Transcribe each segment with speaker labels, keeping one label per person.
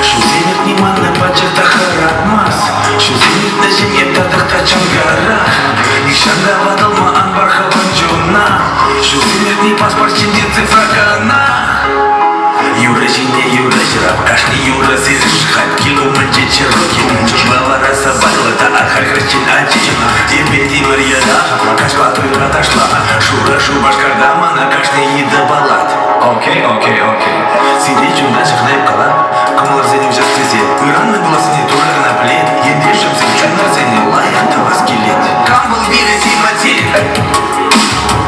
Speaker 1: Şu zenit nimanı bacıda haratmaz Şu zenit de zenit adakta çangara Nişanda vadalma an barхаван жона Şu zenit ni паспорт чинди цифрагана Юра жине юра жраб кашни юра зизиш Хат килу мэнче чероки Бавара сабайла да ахар хрчин ачичина Тебе димар яда Кашла туйра ташла Шура шу башкарда мана кашни еда балат Окей Сиди чунда шахнайып калат Кымлар зеним жас тизе Ыранны буласыне тура гына білет Ендешім сен чунар зене лаянды вас келет Камбыл бире зимати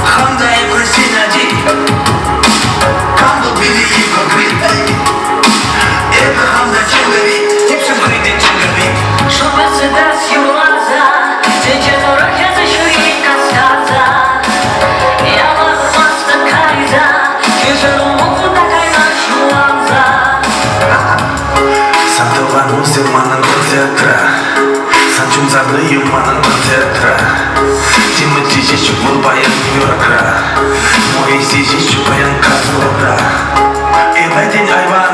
Speaker 1: Хандай красинади Камбыл бире ипокрит Это ханда человек Типшим хриден человек
Speaker 2: Чтобы цедас юлаза Дети дурак я защу и касказа Я лохмаста кайза Кежеру муку такай нашу ланза
Speaker 1: Сандован мусульманын концертра Санчун зарды юманын концертра Тимы тисячу был баян Нью-Йоркра Мой тисячу баян Казылобра И в день айва